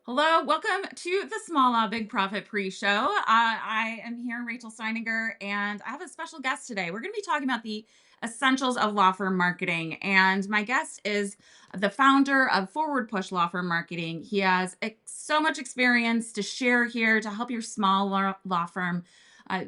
Hello, welcome to the Small Law Big Profit pre-show. I am here, Rachel Steininger, and I have a special guest today. We're going to be talking about the essentials of law firm marketing, and my guest is the founder of Forward Push Law Firm Marketing. He has so much experience to share here to help your small law firm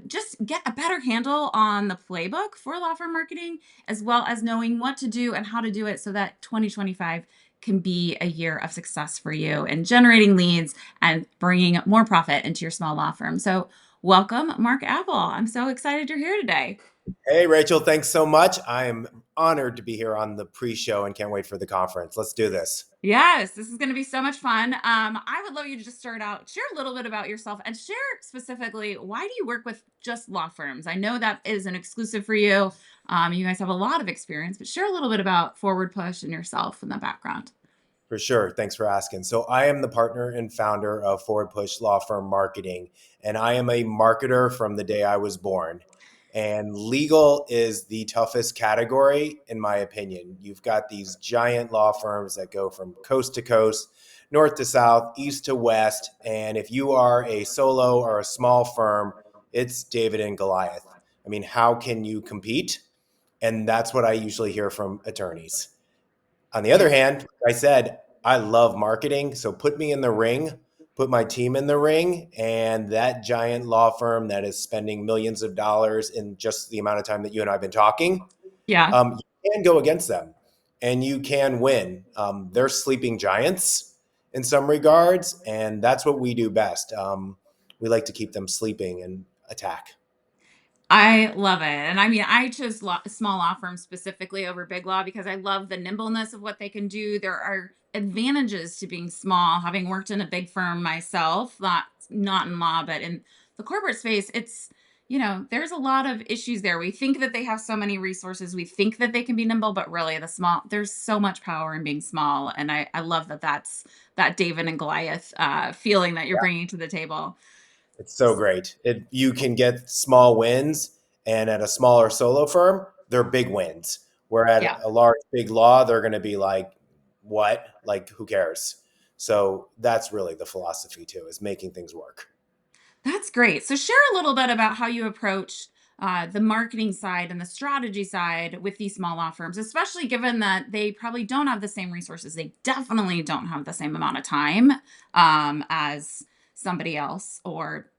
just get a better handle on the playbook for law firm marketing, as well as knowing what to do and how to do it so that 2025 can be a year of success for you and generating leads and bringing more profit into your small law firm. So, welcome, Marc Apple. I'm so excited you're here today. Hey, Rachel, thanks so much. I am honored to be here on the pre-show and can't wait for the conference. Let's do this. Yes, this is going to be so much fun. I would love you to just start out, share a little bit about yourself, and share specifically why do you work with just law firms? I know that is an exclusive for you. You guys have a lot of experience, but share a little bit about Forward Push and yourself and the background. For sure. Thanks for asking. So I am the partner and founder of Forward Push Law Firm Marketing, and I am a marketer from the day I was born. And legal is the toughest category, in my opinion. You've got these giant law firms that go from coast to coast, north to south, east to west. And if you are a solo or a small firm, it's David and Goliath. I mean, how can you compete? And that's what I usually hear from attorneys. On the other Yeah. hand, like I said, I love marketing. So put me in the ring, put my team in the ring, and that giant law firm that is spending millions of dollars in just the amount of time that you and I have been talking, Yeah. you can go against them and you can win. They're sleeping giants in some regards, and that's what we do best. We like to keep them sleeping and attack. I love it. And I mean, I chose small law firms specifically over big law because I love the nimbleness of what they can do. There are advantages to being small, having worked in a big firm myself, not in law, but in the corporate space, there's a lot of issues there. We think that they have so many resources. We think that they can be nimble, but really there's so much power in being small. And I love that's that David and Goliath feeling that you're bringing to the table. It's so great. You can get small wins, and at a smaller solo firm, they're big wins. Where at Yeah. a large, big law, they're going to be like, what? Like, who cares? So that's really the philosophy too, is making things work. That's great. So share a little bit about how you approach the marketing side and the strategy side with these small law firms, especially given that they probably don't have the same resources. They definitely don't have the same amount of time as somebody else, or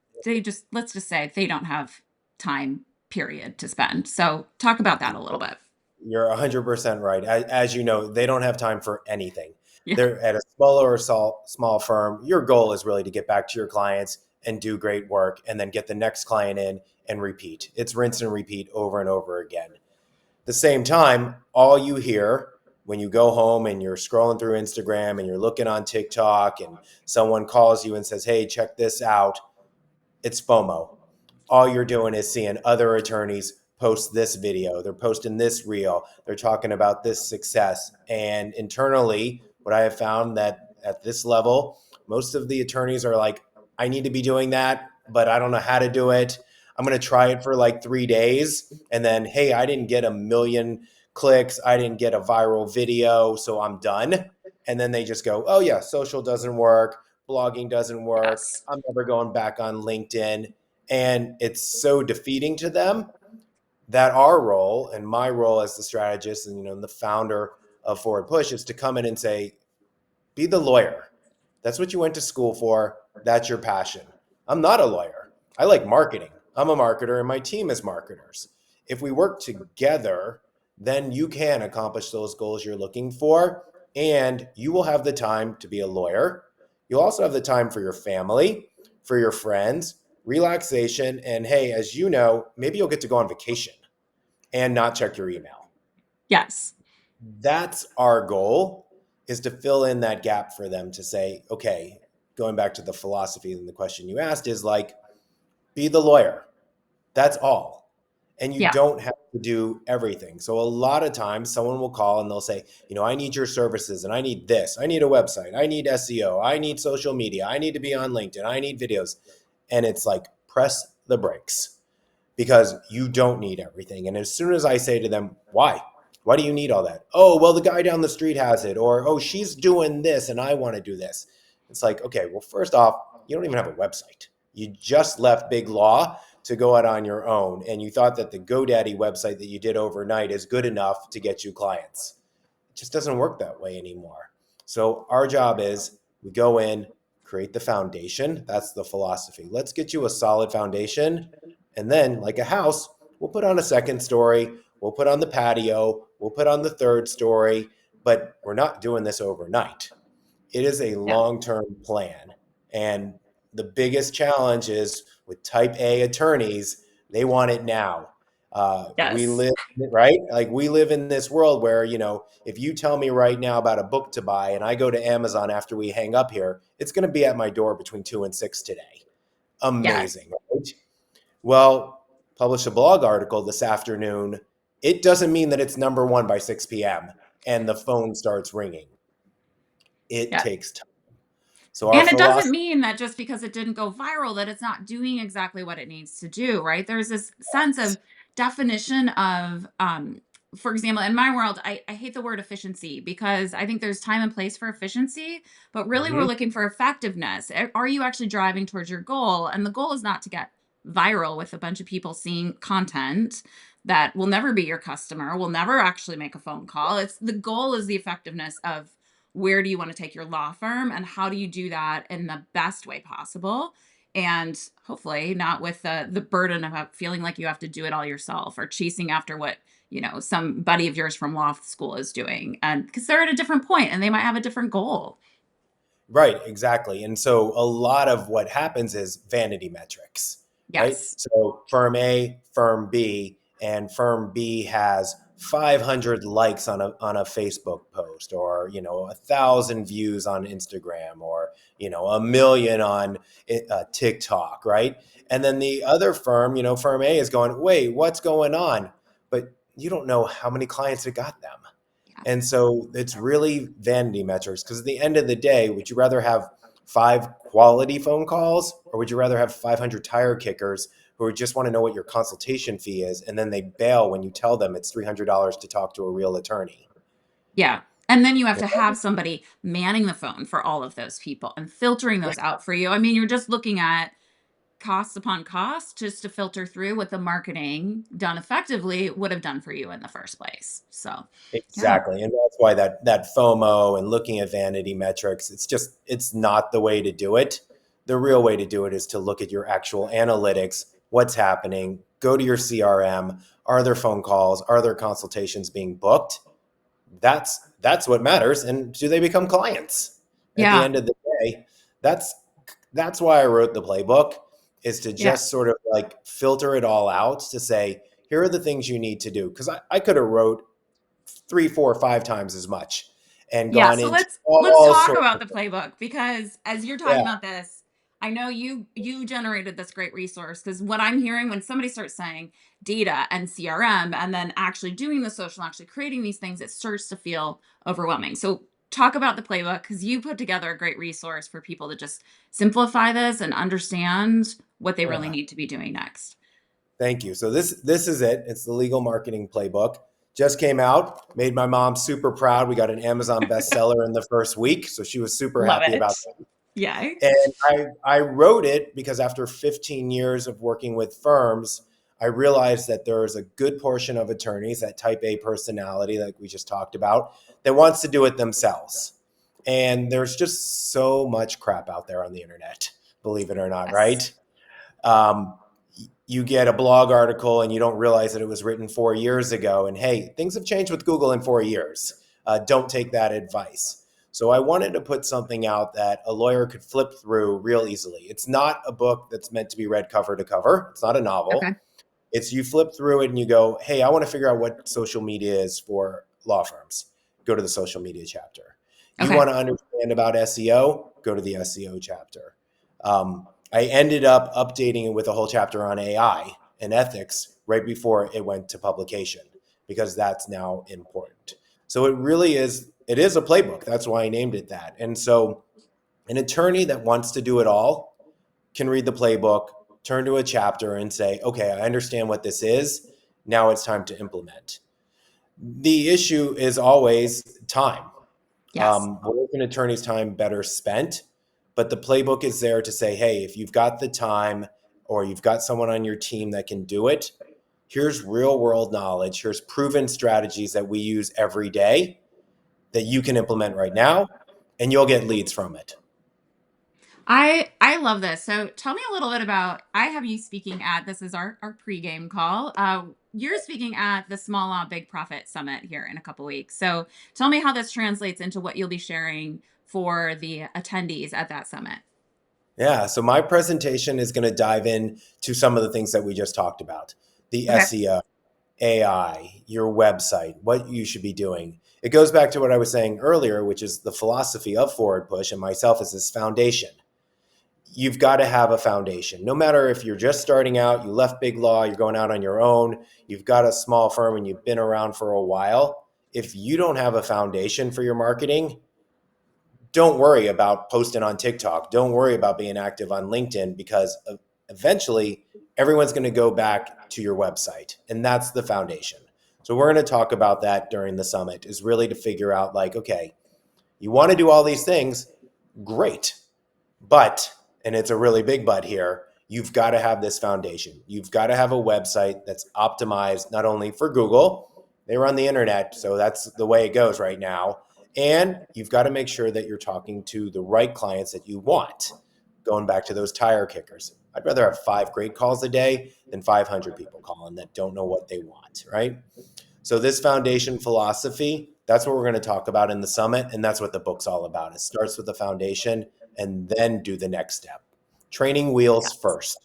let's just say they don't have time, period, to spend. So talk about that a little bit. You're 100% right. As you know, they don't have time for anything. Yeah. They're at a smaller or small firm. Your goal is really to get back to your clients and do great work and then get the next client in and repeat. It's rinse and repeat over and over again. The same time, all you hear when you go home and you're scrolling through Instagram and you're looking on TikTok and someone calls you and says, hey, check this out, it's FOMO. All you're doing is seeing other attorneys post this video, they're posting this reel, they're talking about this success. And internally, what I have found that at this level, most of the attorneys are like, I need to be doing that, but I don't know how to do it. I'm going to try it for like 3 days. And then, hey, I didn't get a million clicks. I didn't get a viral video. So I'm done. And then they just go, oh, yeah, social doesn't work. Blogging doesn't work. Yes. I'm never going back on LinkedIn. And it's so defeating to them that our role and my role as the strategist and the founder of Forward Push is to come in and say, be the lawyer. That's what you went to school for. That's your passion. I'm not a lawyer. I like marketing. I'm a marketer and my team is marketers. If we work together, then you can accomplish those goals you're looking for, and you will have the time to be a lawyer. You'll also have the time for your family, for your friends, relaxation, and hey, as you know, maybe you'll get to go on vacation and not check your email. Yes. That's our goal, is to fill in that gap for them to say, okay, going back to the philosophy and the question you asked is like, be the lawyer. That's all. And you Yeah. don't have to do everything. So a lot of times someone will call and they'll say, I need your services and I need this. I need a website. I need SEO. I need social media. I need to be on LinkedIn. I need videos. And it's like, press the brakes, because you don't need everything. And as soon as I say to them, why? Why do you need all that? Oh, well, the guy down the street has it. Or, oh, she's doing this and I want to do this. It's like, okay, well, first off, you don't even have a website. You just left big law to go out on your own. And you thought that the GoDaddy website that you did overnight is good enough to get you clients. It just doesn't work that way anymore. So our job is we go in, create the foundation. That's the philosophy. Let's get you a solid foundation. And then, like a house, we'll put on a second story, we'll put on the patio, we'll put on the third story, but we're not doing this overnight. It is a Yeah. long-term plan. And the biggest challenge is with type A attorneys, they want it now. We Yes. live, right? Like we live in this world where, if you tell me right now about a book to buy and I go to Amazon after we hang up here, it's going to be at my door between 2 and 6 today. Yes. Amazing, right? Well, publish a blog article this afternoon. It doesn't mean that it's number one by 6 p.m. and the phone starts ringing. It Yeah. takes time. So our And it doesn't philosophy, mean that just because it didn't go viral that it's not doing exactly what it needs to do, right? There's this sense of definition of, for example, in my world, I hate the word efficiency because I think there's time and place for efficiency, but really we're mhm, looking for effectiveness. Are you actually driving towards your goal? And the goal is not to get viral with a bunch of people seeing content that will never be your customer, will never actually make a phone call. It's the goal is the effectiveness of where do you want to take your law firm and how do you do that in the best way possible, and hopefully not with the burden of feeling like you have to do it all yourself or chasing after what some buddy of yours from law school is doing, and because they're at a different point and they might have a different goal. right, exactly. And so a lot of what happens is vanity metrics, right? Yes. So firm A, firm B, and firm B has 500 likes on a Facebook post, or 1,000 views on Instagram, or 1 million on TikTok, right? And then the other firm, firm A is going, wait, what's going on? But you don't know how many clients it got them. Yeah. And so it's really vanity metrics, because at the end of the day, would you rather have 5 quality phone calls, or would you rather have 500 tire kickers who just want to know what your consultation fee is, and then they bail when you tell them it's $300 to talk to a real attorney? Yeah. And then you have to have somebody manning the phone for all of those people and filtering Yeah, those out for you. I mean, you're just looking at cost upon cost just to filter through what the marketing done effectively would have done for you in the first place. So, yeah. exactly. And that's why that FOMO and looking at vanity metrics, it's not the way to do it. The real way to do it is to look at your actual analytics, what's happening, go to your CRM, are there phone calls, are there consultations being booked? That's what matters. And do they become clients at the Yeah. end of the day? That's that's why I wrote the playbook, is to Yeah. just sort of like filter it all out to say, here are the things you need to do, because I could have wrote 3, 4, 5 times as much and Yeah, gone so into let's all talk sorts about of the things. playbook because as you're talking Yeah. about this, I know you generated this great resource because what I'm hearing when somebody starts saying data and CRM and then actually doing the social, actually creating these things, it starts to feel overwhelming. So talk about the playbook because you put together a great resource for people to just simplify this and understand what they really Uh, need to be doing next. Thank you. So this is it. It's the legal marketing playbook. Just came out, made my mom super proud. We got an Amazon bestseller in the first week, so she was super Love happy it. about that. Yay. And I wrote it because after 15 years of working with firms, I realized that there is a good portion of attorneys, that type A personality, like we just talked about, that wants to do it themselves. And there's just so much crap out there on the internet, believe it or not, Yes. right? Um, you get a blog article and you don't realize that it was written 4 years ago. And hey, things have changed with Google in 4 years. Don't take that advice. So I wanted to put something out that a lawyer could flip through real easily. It's not a book that's meant to be read cover to cover. It's not a Okay. novel. It's you flip through it and you go, hey, I want to figure out what social media is for law firms. Go to the social media chapter. You Okay. want to understand about SEO? Go to the SEO chapter. I ended up updating it with a whole chapter on AI and ethics right before it went to publication, because that's now important. So it is a playbook. That's why I named it that. And so an attorney that wants to do it all can read the playbook, turn to a chapter and say, okay, I understand what this is. Now it's time to implement. The issue is always time. Yes. Where is an attorney's time better spent? But the playbook is there to say, hey, if you've got the time or you've got someone on your team that can do it, here's real world knowledge. Here's proven strategies that we use every day that you can implement right now, and you'll get leads from it. I love this. So tell me a little bit about, I have you speaking at, this is our pregame call. You're speaking at the Small Law Big Profit Summit here in a couple weeks. So tell me how this translates into what you'll be sharing for the attendees at that summit. Yeah. So my presentation is going to dive in to some of the things that we just talked about: the Okay. SEO, AI, your website, what you should be doing. It goes back to what I was saying earlier, which is the philosophy of Forward Push and myself as this foundation. You've got to have a foundation. No matter if you're just starting out, you left Big Law, you're going out on your own, you've got a small firm and you've been around for a while. If you don't have a foundation for your marketing, don't worry about posting on TikTok. Don't worry about being active on LinkedIn, because eventually everyone's going to go back to your website, and that's the foundation. So we're going to talk about that during the summit, is really to figure out like, okay, you want to do all these things, great. But, and it's a really big but here, you've got to have this foundation. You've got to have a website that's optimized not only for Google, they run the internet, so that's the way it goes right now. And you've got to make sure that you're talking to the right clients that you want. Going back to those tire kickers, I'd rather have 5 calls a day than 500 people calling that don't know what they want, right? So this foundation philosophy, that's what we're going to talk about in the summit, and that's what the book's all about. It starts with the foundation and then do the next step. Training wheels Yes. first.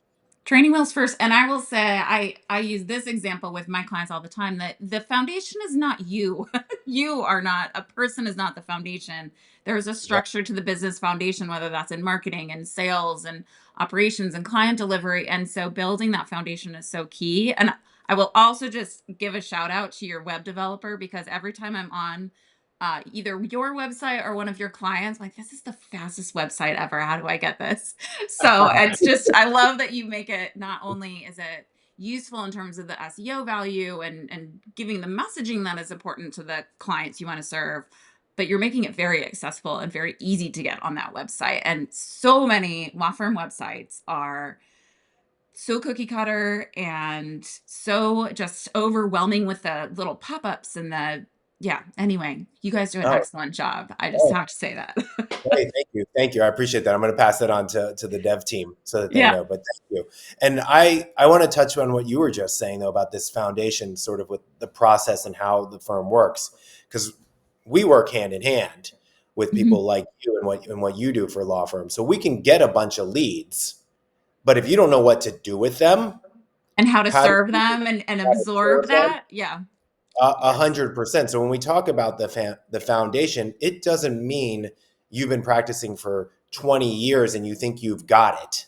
Training wheels first. And I will say, I use this example with my clients all the time, that the foundation is not you. You are not, a person is not the foundation. There's a Yep. structure to the business foundation, whether that's in marketing and sales and operations and client delivery. And so building that foundation is so key. And I will also just give a shout out to your web developer, because every time I'm on either your website or one of your clients, I'm like, this is the fastest website ever. How do I get this? So it's just, I love that you make it, not only is it useful in terms of the SEO value and giving the messaging that is important to the clients you want to serve, but you're making it very accessible and very easy to get on that website. And so many law firm websites are so cookie cutter and so just overwhelming with the little pop-ups and the, yeah, anyway, you guys do an Oh, excellent job. I just oh, have to say that. hey, thank you. Thank you. I appreciate that. I'm going to pass that on to the dev team so that they Yeah. know, but thank you. And I want to touch on what you were just saying, though, about this foundation, sort of with the process and how the firm works, because we work hand in hand with Mhm. people like you and what you do for law firms. So we can get a bunch of leads, but if you don't know what to do with them, And how to how to serve them and absorb serve them, that. Yeah. a Yes. 100%. So when we talk about the foundation, it doesn't mean you've been practicing for 20 years and you think you've got it.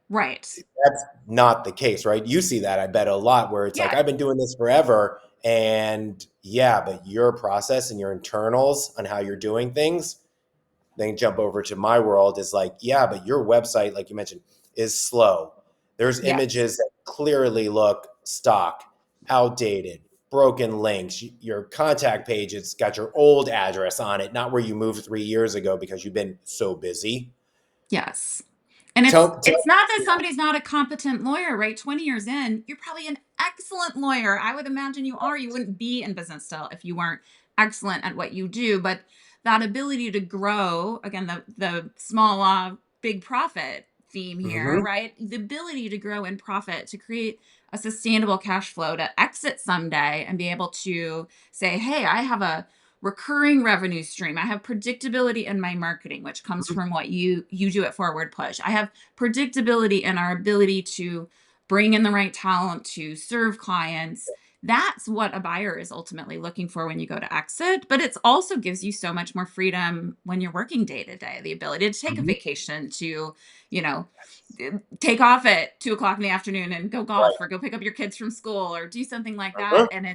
Right. That's not the case, right? You see that, I bet, a lot, where it's like, Yeah. I've been doing this forever. And yeah, but your process and your internals on how you're doing things, then jump over to my world is like, yeah, but your website, like you mentioned, is slow. There's Yes. images that clearly look stock, outdated, broken links. Your contact page, it's got your old address on it, not where you moved 3 years ago because you've been so busy. Yes. And it's not that Yeah. somebody's not a competent lawyer, right? 20 years in, you're probably an excellent lawyer. I would imagine you are. You wouldn't be in business still if you weren't excellent at what you do. But that ability to grow, again, the small law, big profit theme here, Mhm. right? The ability to grow in profit, to create a sustainable cash flow, to exit someday and be able to say, hey, I have a recurring revenue stream. I have predictability in my marketing, which comes Mhm. from what you do at Forward Push. I have predictability in our ability to bring in the right talent to serve clients. That's what a buyer is ultimately looking for when you go to exit, but it also gives you so much more freedom when you're working day to day, the ability to take a Mhm. vacation, to, you know, take off at 2 o'clock in the afternoon and go golf Right. or go pick up your kids from school or do something like that. Uh-huh. And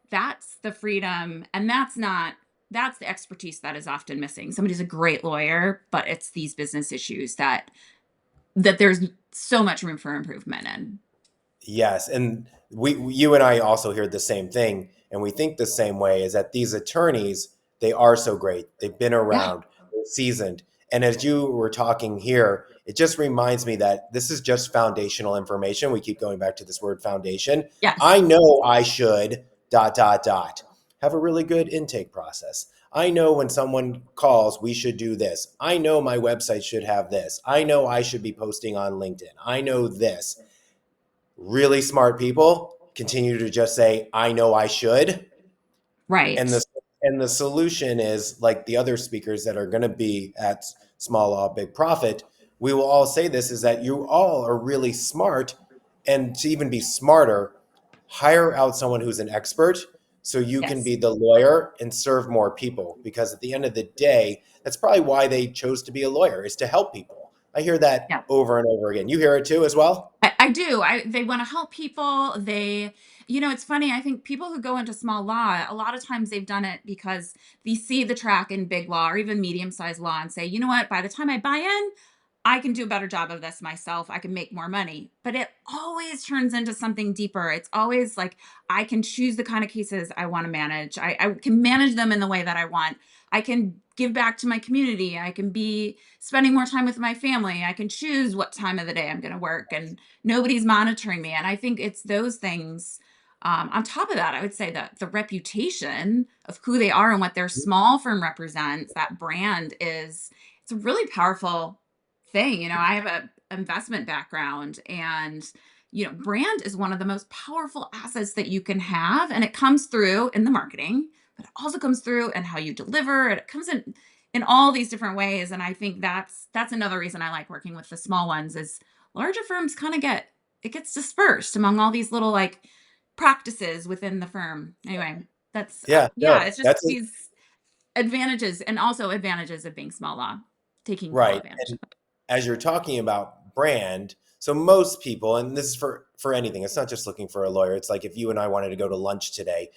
that's the freedom, and that's the expertise that is often missing. Somebody's a great lawyer, but it's these business issues that there's so much room for improvement in. Yes, and you and I also hear the same thing, and we think the same way. Is that these attorneys, they are so great. They've been Yeah. around, they're seasoned, And as you were talking here, it just reminds me that this is just foundational information. We keep going back to this word foundation. I Yes. know I should dot dot dot have a really good intake process. I know when someone calls, we should do this. I know my website should have this. I know I should be posting on LinkedIn. I know this. Really smart people continue to just say, I know I should. Right. And the solution is like the other speakers that are going to be at Small Law Big Profit, we will all say this is that you all are really smart, and to even be smarter, hire out someone who's an expert so you can Yes. be the lawyer and serve more people, because at the end of the day, that's probably why they chose to be a lawyer, is to help people. I hear that Yeah. over and over again. You hear it too as well? I do. They want to help people. It's funny. I think people who go into small law, a lot of times they've done it because they see the track in big law or even medium sized law and say, you know what, by the time I buy in, I can do a better job of this myself. I can make more money. But it always turns into something deeper. It's always like I can choose the kind of cases I want to manage. I can manage them in the way that I want. I can give back to my community. I can be spending more time with my family. I can choose what time of the day I'm going to work, and nobody's monitoring me. And I think it's those things. On top of that, I would say that the reputation of who they are and what their small firm represents, that brand is, it's a really powerful thing. I have a investment background, and brand is one of the most powerful assets that you can have, and it comes through in the marketing, but it also comes through in how you deliver, and it comes in all these different ways. And I think that's another reason I like working with the small ones. Is larger firms kind of gets dispersed among all these little like practices within the firm. Anyway, that's Yeah, yeah, no, it's just that's it. these advantages, and also advantages of being small law, taking full Right. advantage And of it. as you're talking about brand, so most people, and this is for anything, it's not just looking for a lawyer. It's like if you and I wanted to go to lunch today,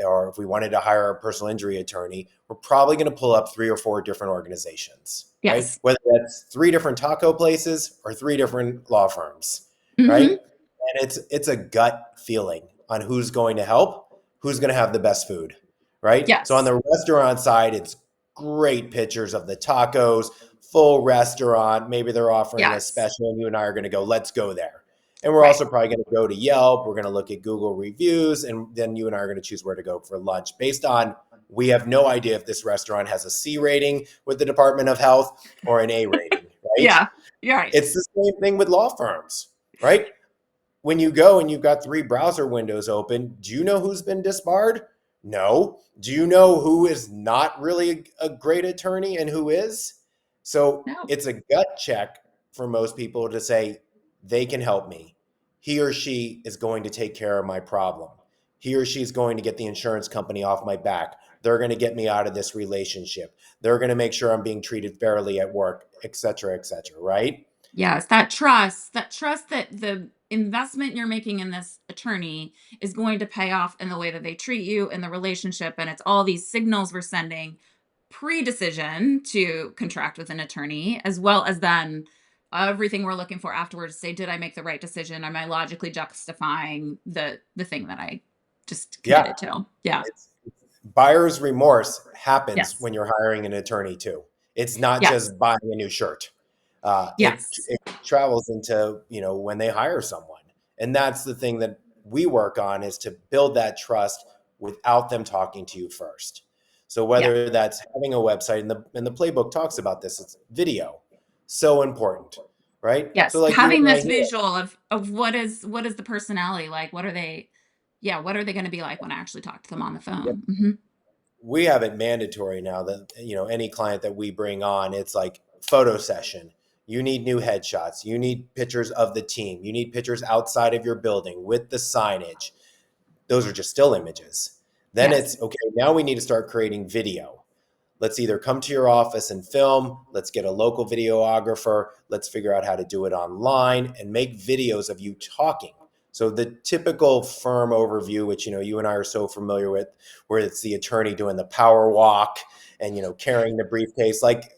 or if we wanted to hire a personal injury attorney, we're probably going to pull up 3 or 4 different organizations, right? Yes. Whether that's 3 different taco places or 3 different law firms, right? Hmm. And it's a gut feeling on who's going to help, who's going to have the best food, right? So on Yes. the restaurant side, it's great pictures of the tacos, full restaurant. Maybe they're offering a Yes. special, and you and I are going to go, let's go there. And we're Right. also probably going to go to Yelp. We're going to look at Google reviews, and then you and I are going to choose where to go for lunch based on we have no idea if this restaurant has a C rating with the Department of Health or an A rating, right? Yeah. You're right. It's the same thing with law firms, right? When you go and you've got 3 browser windows open, do you know who's been disbarred? No. Do you know who is not really a great attorney and who is? So No. it's a gut check for most people to say, they can help me. He or she is going to take care of my problem. He or she is going to get the insurance company off my back. They're going to get me out of this relationship. They're going to make sure I'm being treated fairly at work, et cetera, right? Yes, that trust that the investment you're making in this attorney is going to pay off in the way that they treat you in the relationship. And it's all these signals we're sending pre-decision to contract with an attorney, as well as then everything we're looking for afterwards to say, did I make the right decision? Am I logically justifying the thing that I just Yeah. committed to? Yeah. It's buyer's remorse happens Yes. when you're hiring an attorney too. It's not Yes. just buying a new shirt. Yes. It travels into when they hire someone, and that's the thing that we work on, is to build that trust without them talking to you first. So Yeah. whether that's having a website, and the playbook talks about this, it's video, so important, right? So Yes, like you having and I this here, visual of what is the personality like? What are they, yeah, what are they gonna be like when I actually talk to them on the phone? Mhm. we have it mandatory now that any client that we bring on, it's like photo session. You need new headshots, you need pictures of the team, you need pictures outside of your building with the signage. Those are just still images. Then Yes. it's okay, now we need to start creating video. Let's either come to your office and film, let's get a local videographer, let's figure out how to do it online and make videos of you talking. So the typical firm overview, which you and I are so familiar with, where it's the attorney doing the power walk and carrying the briefcase, like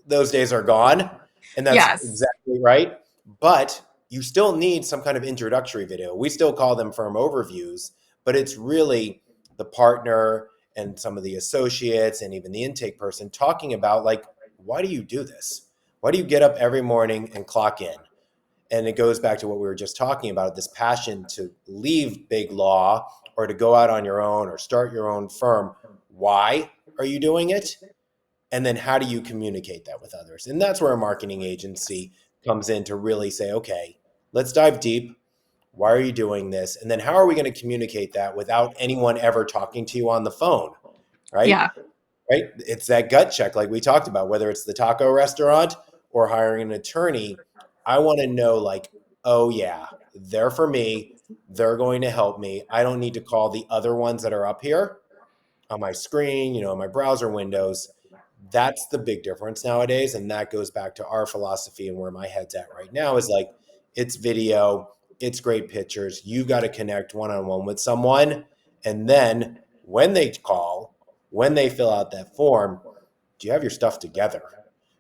those days are gone. And that's Yes. exactly right. But you still need some kind of introductory video. We still call them firm overviews, but it's really the partner and some of the associates and even the intake person talking about, like, why do you do this? Why do you get up every morning and clock in? And it goes back to what we were just talking about, this passion to leave big law or to go out on your own or start your own firm. Why are you doing it? And then how do you communicate that with others? And that's where a marketing agency comes in to really say, okay, let's dive deep. Why are you doing this? And then how are we going to communicate that without anyone ever talking to you on the phone? Right? Yeah. Right? It's that gut check, like we talked about, whether it's the taco restaurant or hiring an attorney. I want to know, like, oh, yeah, they're for me. They're going to help me. I don't need to call the other ones that are up here on my screen, my browser windows. That's the big difference nowadays. And that goes back to our philosophy and where my head's at right now is like, it's video, it's great pictures. You got to connect one on one with someone. And then when they call, when they fill out that form, do you have your stuff together?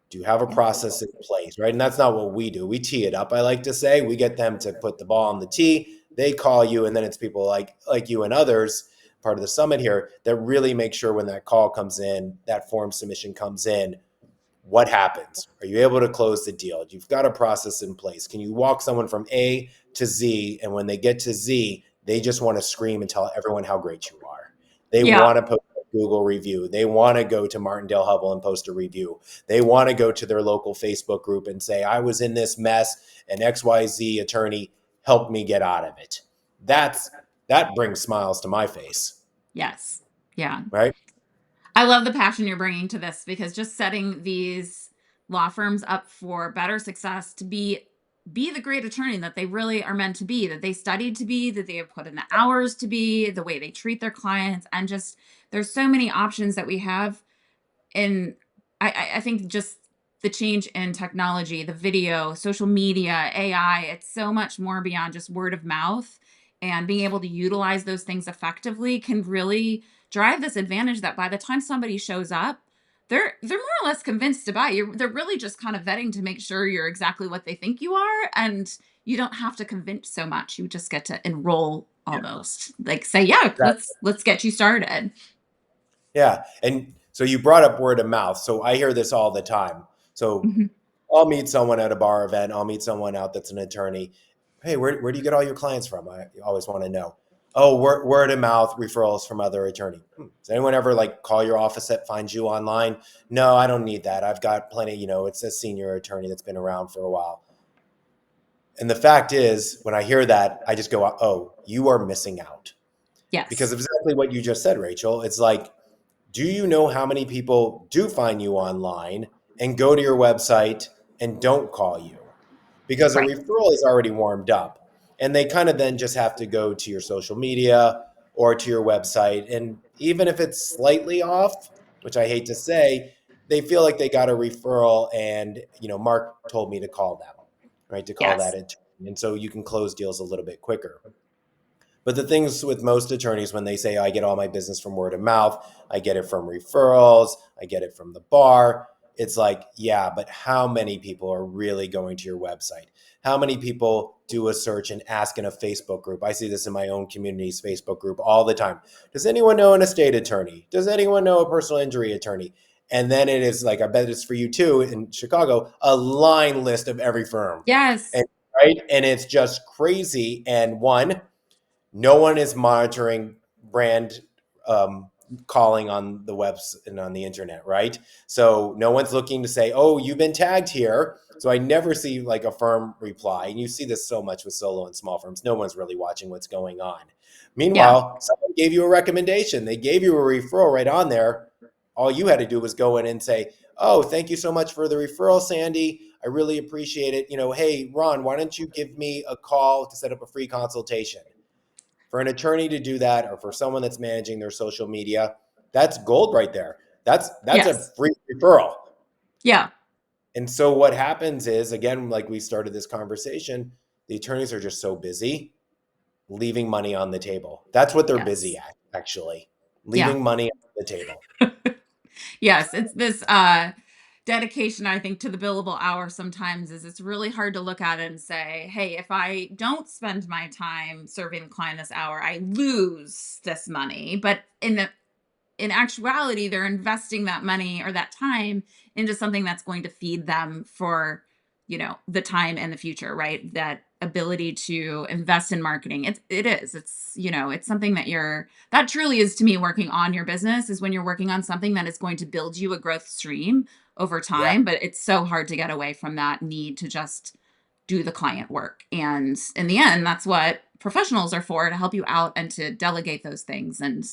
Do you have a process in place? Right. And that's not what we do. We tee it up, I like to say. We get them to put the ball on the tee. They call you, and then it's people like you and others, part of the summit here, that really make sure when that call comes in, that form submission comes in, what happens? Are you able to close the deal? You've got a process in place. Can you walk someone from A to Z? And when they get to Z, they just want to scream and tell everyone how great you are. They Yeah. want to post a Google review. They want to go to Martindale Hubble and post a review. They want to go to their local Facebook group and say, I was in this mess and XYZ attorney helped me get out of it. That brings smiles to my face, Yes. Yeah. right? I love the passion you're bringing to this because just setting these law firms up for better success to be the great attorney that they really are meant to be, that they studied to be, that they have put in the hours to be, the way they treat their clients, and just there's so many options that we have. And I think just the change in technology, the video, social media, AI, it's so much more beyond just word of mouth. And being able to utilize those things effectively can really drive this advantage that by the time somebody shows up, they're more or less convinced to buy. They're really just kind of vetting to make sure you're exactly what they think you are, and you don't have to convince so much. You just get to enroll Yeah, almost. Like say, yeah, exactly. let's get you started. Yeah. And so you brought up word of mouth. So I hear this all the time. So Mhm. I'll meet someone at a bar event. I'll meet someone out that's an attorney. Hey, where do you get all your clients from? I always want to know. Oh, word of mouth referrals from other attorney. Does anyone ever like call your office that finds you online? No, I don't need that. I've got plenty, it's a senior attorney that's been around for a while. And the fact is, when I hear that, I just go, oh, you are missing out. Because Yes. of exactly what you just said, Rachel. It's like, do you know how many people do find you online and go to your website and don't call you? Because a Right. referral is already warmed up. And they kind of then just have to go to your social media or to your website. And even if it's slightly off, which I hate to say, they feel like they got a referral and, Mark told me to call them, right? To call that Yes. in. And so you can close deals a little bit quicker. But the things with most attorneys, when they say, I get all my business from word of mouth, I get it from referrals, I get it from the bar, it's like, yeah, but how many people are really going to your website? How many people do a search and ask in a Facebook group? I see this in my own community's Facebook group all the time. Does anyone know an estate attorney? Does anyone know a personal injury attorney? And then it is like, I bet it's for you too in Chicago, a line list of every firm. Yes. And right. And it's just crazy. And one, no one is monitoring brand um, calling on the webs and on the internet, right? So no one's looking to say, "Oh, you've been tagged here." So I never see like a firm reply, and you see this so much with solo and small firms. No one's really watching what's going on. Yeah. Meanwhile, someone gave you a recommendation. They gave you a referral right on there. All you had to do was go in and say, "Oh, thank you so much for the referral, Sandy. I really appreciate it. Hey, Ron, why don't you give me a call to set up a free consultation?" For an attorney to do that, or for someone that's managing their social media, that's gold right there. That's a Yes. free referral. Yeah. And so what happens is, again, like we started this conversation, the attorneys are just so busy leaving money on the table. That's what they're busy Yes. at, actually, Yeah. leaving money on the table. Yes. It's this dedication, I think, to the billable hour sometimes is it's really hard to look at it and say, hey, if I don't spend my time serving the client this hour, I lose this money. But in the in actuality, they're investing that money or that time into something that's going to feed them for, the time and the future, right? That ability to invest in marketing. It's something that truly is to me working on your business is when you're working on something that is going to build you a growth stream over Yeah, time. But it's so hard to get away from that need to just do the client work. And in the end, that's what professionals are for, to help you out and to delegate those things and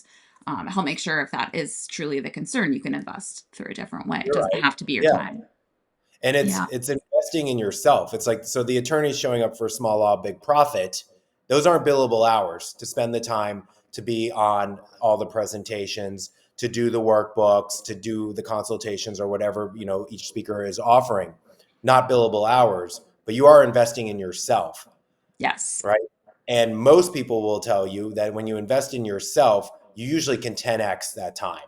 help make sure if that is truly the concern, you can invest through a different way. It you're doesn't right. have to be your Yeah. time. And it's Yeah. it's investing in yourself. It's like, so the attorneys showing up for small law, big profit, those aren't billable hours to spend the time to be on all the presentations, to do the workbooks, to do the consultations or whatever, each speaker is offering. Not billable hours, but you are investing in yourself, Yes. right? And most people will tell you that when you invest in yourself, you usually can 10x that time,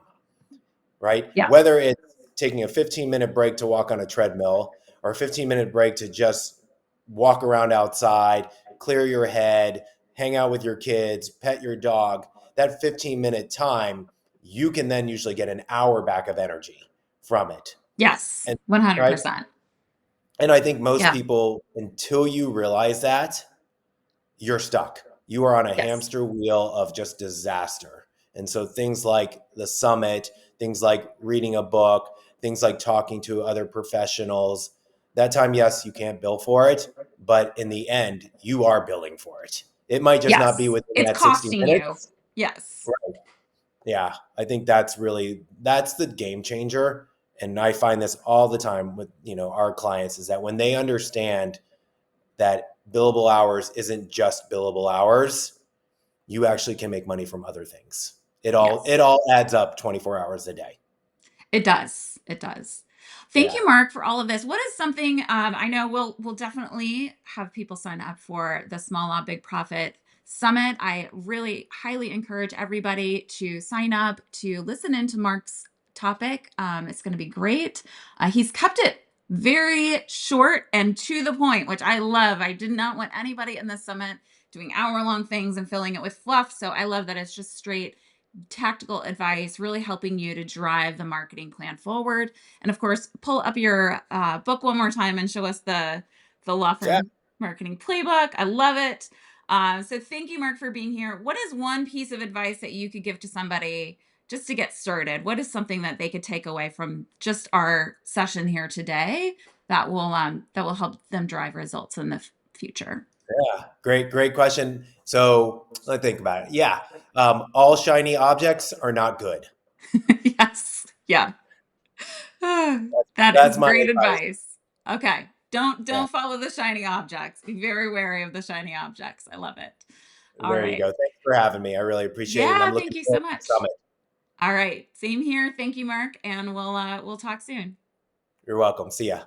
right? Yeah. Whether it's taking a 15-minute break to walk on a treadmill or a 15-minute break to just walk around outside, clear your head, hang out with your kids, pet your dog, that 15-minute time, you can then usually get an hour back of energy from it. Yes. And right? 100%. And I think most Yeah. people, until you realize that, you're stuck. You are on a Yes. hamster wheel of just disaster. And so things like the summit, things like reading a book, things like talking to other professionals, that time, yes, you can't bill for it, but in the end, you are billing for it. It might just not be Yes. within It's that 60 costing you. minutes. Yes. Right. Yeah, I think that's the game changer. And I find this all the time with, our clients, is that when they understand that billable hours isn't just billable hours, you actually can make money from other things. It all Yes. it all adds up 24 hours a day. It does. It does. Thank Yeah. you, Mark, for all of this. What is something I know we'll definitely have people sign up for the Small Law Big Profit Summit. I really highly encourage everybody to sign up to listen into Mark's topic. It's going to be great. He's kept it very short and to the point, which I love. I did not want anybody in the summit doing hour-long things and filling it with fluff. So I love that it's just straight tactical advice, really helping you to drive the marketing plan forward. And of course, pull up your book one more time and show us the law Yeah. firm marketing playbook. I love it. So thank you, Mark, for being here. What is one piece of advice that you could give to somebody just to get started? What is something that they could take away from just our session here today that will help them drive results in the future? Yeah. Great question. So let's think about it. Yeah. All shiny objects are not good. Yes. Yeah. That is That's my great advice. advice. Okay. Don't Yeah. don't follow the shiny objects. Be very wary of the shiny objects. I love it. All There you right. go. Thanks for having me. I really appreciate it. And Yeah, I'm thank looking you so forward to the much. summit. All right. Same here. Thank you, Mark, and we'll talk soon. You're welcome. See ya.